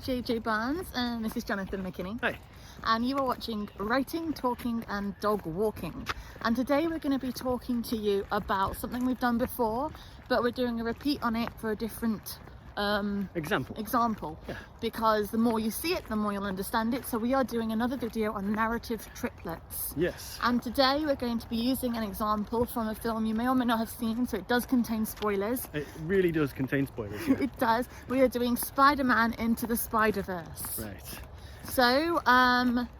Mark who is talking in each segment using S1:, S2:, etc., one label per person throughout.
S1: JJ Barnes, and this is Jonathan McKinney.
S2: Hi.
S1: And you are watching Writing, Talking and Dog Walking. And today we're going to be talking to you about something we've done before, but we're doing a repeat on it for a different example.
S2: Yeah.
S1: Because the more you see it, the more you'll understand it. So we are doing another video on narrative triplets.
S2: Yes.
S1: And today we're going to be using an example from a film you may or may not have seen, so it does contain spoilers.
S2: It really does contain spoilers. Yeah.
S1: It does. We are doing Spider-Man Into The Spiderverse.
S2: Right.
S1: So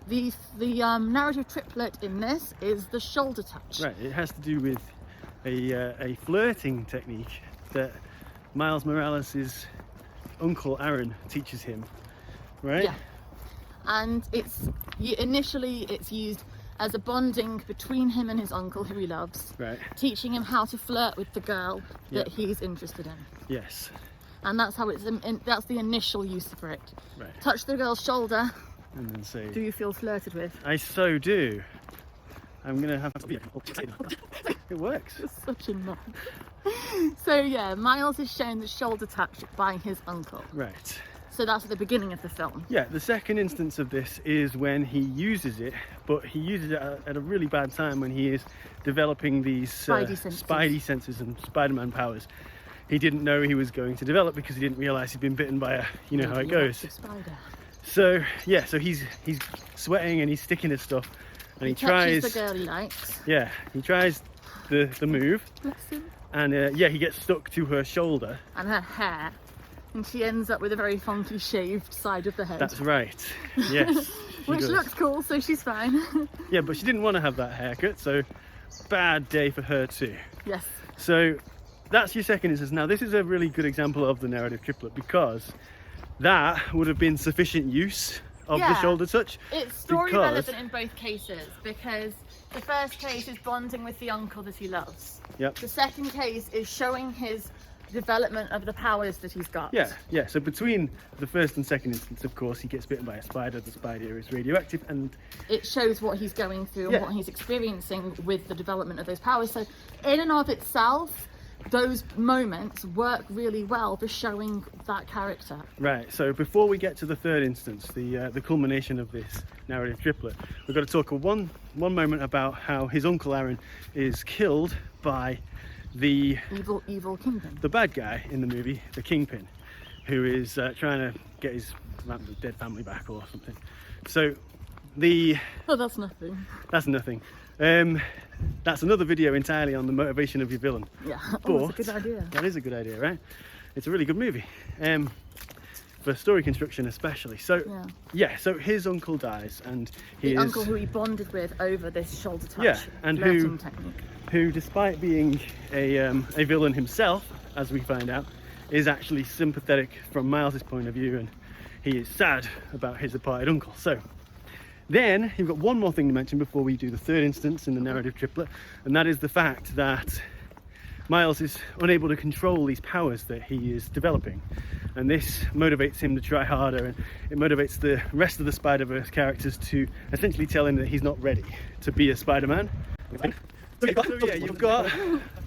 S1: the narrative triplet in this is the shoulder touch.
S2: Right. It has to do with a flirting technique that Miles Morales' uncle Aaron teaches him. Right.
S1: Yeah. And initially it's used as a bonding between him and his uncle, who he loves.
S2: Right.
S1: Teaching him how to flirt with the girl that he's interested in.
S2: Yes.
S1: And that's how that's the initial use for it.
S2: Right.
S1: Touch the girl's shoulder.
S2: And then say,
S1: do you feel flirted with?
S2: I so do. I'm gonna have to. It works.
S1: You're such a knob. So yeah, Miles is shown the shoulder touch by his uncle.
S2: Right.
S1: So that's at the beginning of the film.
S2: Yeah, the second instance of this is when he uses it, but he uses it at a really bad time when he is developing these Spidey senses and Spider-Man powers. He didn't know he was going to develop because he didn't realise he'd been bitten by a, you know how it goes.
S1: Spider.
S2: So yeah, so he's sweating and he's sticking his stuff, and he tries
S1: the girl he likes.
S2: Yeah, he tries the move.
S1: Bless him.
S2: And yeah, he gets stuck to her shoulder
S1: and her hair, and she ends up with a very funky shaved side of the head.
S2: That's right. Yes.
S1: Which looks cool, so she's fine.
S2: Yeah, but she didn't want to have that haircut, so bad day for her too.
S1: Yes.
S2: So that's your second instance. Now this is a really good example of the narrative triplet because that would have been sufficient use of the shoulder touch.
S1: It's story relevant in both cases, because the first case is bonding with the uncle that he loves.
S2: Yep.
S1: The second case is showing his development of the powers that he's got.
S2: Yeah. So between the first and second instance, of course, he gets bitten by a spider. The spider is radioactive, and
S1: it shows what he's going through and what he's experiencing with the development of those powers. So in and of itself, those moments work really well for showing that character.
S2: Right. So before we get to the third instance, the culmination of this narrative triplet, we've got to talk one moment about how his uncle Aaron is killed by the
S1: evil kingpin,
S2: the bad guy in the movie, the Kingpin, who is trying to get his dead family back or something. So
S1: that's nothing.
S2: That's nothing. That's another video entirely on the motivation of your villain.
S1: Yeah,
S2: but
S1: that's a good idea.
S2: That is a good idea, right? It's a really good movie, for story construction especially. So yeah, so his uncle dies, and the
S1: uncle who he bonded with over this shoulder touch.
S2: Yeah, and
S1: technique.
S2: who, despite being a villain himself, as we find out, is actually sympathetic from Miles's point of view, and he is sad about his departed uncle. So then you've got one more thing to mention before we do the third instance in the narrative triplet, and that is the fact that Miles is unable to control these powers that he is developing, and this motivates him to try harder, and it motivates the rest of the Spider-Verse characters to essentially tell him that he's not ready to be a Spider-Man. So yeah, you've got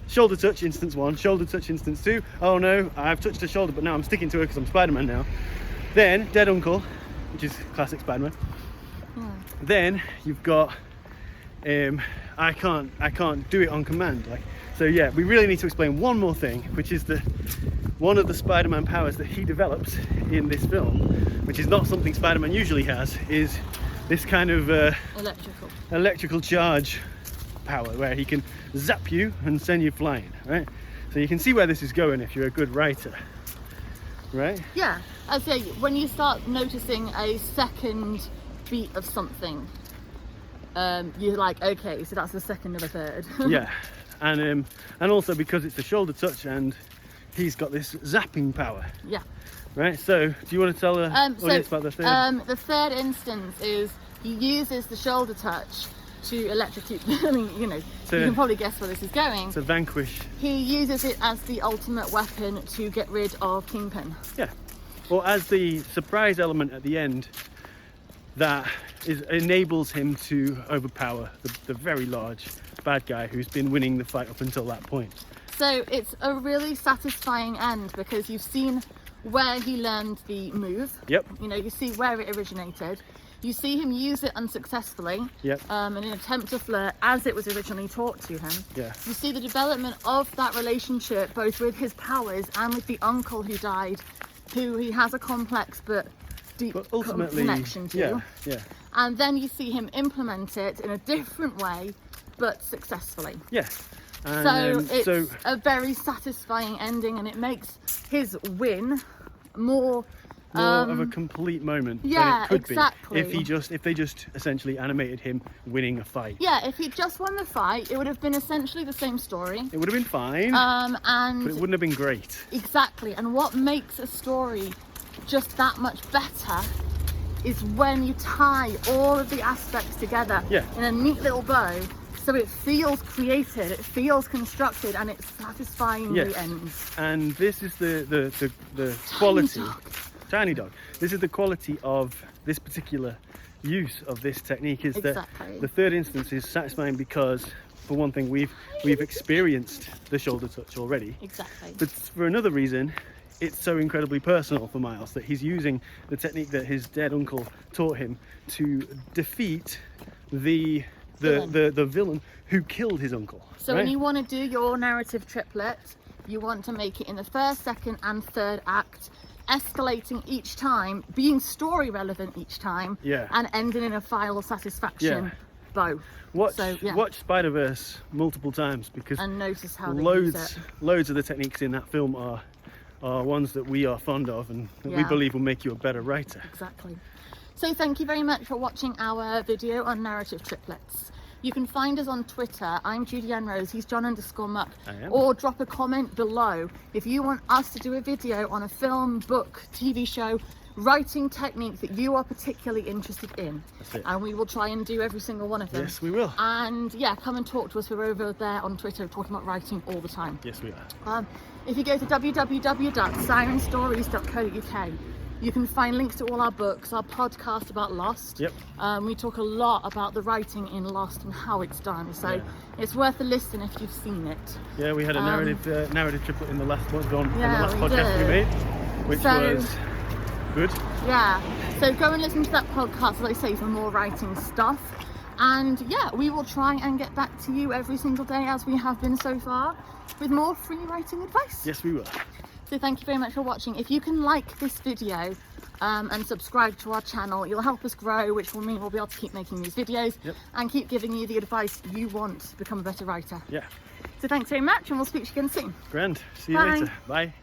S2: shoulder touch instance 1, shoulder touch instance 2. Oh no, I've touched her shoulder, but now I'm sticking to her because I'm Spider-Man now. Then dead uncle, which is classic Spider-Man. Then you've got I can't do it on command. So yeah, we really need to explain one more thing, which is one of the Spider-Man powers that he develops in this film, which is not something Spider-Man usually has, is this kind of electrical charge power where he can zap you and send you flying, right? So you can see where this is going if you're a good writer, right?
S1: Yeah, I'd say when you start noticing a second beat of something, you're like, okay, so that's the second of a third.
S2: Yeah, and also because it's a shoulder touch and he's got this zapping power.
S1: Yeah. Right.
S2: So, do you want to tell the audience about the third?
S1: The third instance is he uses the shoulder touch to electrocute. I mean, you can probably guess where this is going.
S2: To vanquish.
S1: He uses it as the ultimate weapon to get rid of Kingpin.
S2: Yeah. Or as the surprise element at the end that enables him to overpower the very large bad guy who's been winning the fight up until that point.
S1: So it's a really satisfying end because you've seen where he learned the move.
S2: Yep.
S1: You know, you see where it originated. You see him use it unsuccessfully.
S2: Yep.
S1: In an attempt to flirt as it was originally taught to him.
S2: Yeah.
S1: You see the development of that relationship, both with his powers and with the uncle who died, who he has a complex but deep
S2: ultimately,
S1: connection to.
S2: Yeah.
S1: And then you see him implement it in a different way, but successfully.
S2: Yes.
S1: So
S2: And,
S1: it's a very satisfying ending, and it makes his win more
S2: of a complete moment than
S1: yeah,
S2: it could
S1: exactly.
S2: be if they just essentially animated him winning a fight.
S1: Yeah, if he just won the fight, it would have been essentially the same story.
S2: It would have been fine,
S1: and
S2: but it wouldn't have been great.
S1: Exactly. And what makes a story just that much better is when you tie all of the aspects together in a neat little bow, so it feels created, it feels constructed, and it satisfyingly ends.
S2: And this is the quality. Tiny dog. This is the quality of this particular use of this technique, is that the third instance is satisfying because, for one thing, we've experienced the shoulder touch already.
S1: Exactly.
S2: But for another reason, it's so incredibly personal for Miles that he's using the technique that his dead uncle taught him to defeat the villain who killed his uncle.
S1: So when you want to do your narrative triplet, you want to make it in the first, second and third act, escalating each time, being story relevant each time, and ending in a final satisfaction bow.
S2: Watch Spider-Verse multiple times, because
S1: and notice how they use it.
S2: Loads of the techniques in that film are ones that we are fond of and that we believe will make you a better writer.
S1: Exactly. So thank you very much for watching our video on narrative triplets. You can find us on Twitter. I'm Judy Ann Rose, he's John_Muck. Or drop a comment below if you want us to do a video on a film, book, TV show, writing technique that you are particularly interested in.
S2: That's it.
S1: And we will try and do every single one of them.
S2: Yes, we will.
S1: And yeah, come and talk to us. We're over there on Twitter talking about writing all the time.
S2: Yes, we are.
S1: If you go to www.sirenstories.co.uk, you can find links to all our books, our podcast about Lost.
S2: Yep.
S1: We talk a lot about the writing in Lost and how it's done, so it's worth a listen if you've seen it.
S2: Yeah, we had a narrative triplet in the last one on the last
S1: we
S2: podcast we made, which was good.
S1: Yeah, so go and listen to that podcast, as I say, for more writing stuff. And yeah, we will try and get back to you every single day, as we have been so far, with more free writing advice.
S2: Yes, we will.
S1: So thank you very much for watching. If you can like this video and subscribe to our channel, you'll help us grow, which will mean we'll be able to keep making these videos and keep giving you the advice you want to become a better writer. Yeah. So thanks very much, and we'll speak to you again soon.
S2: Grand. See you later. Bye.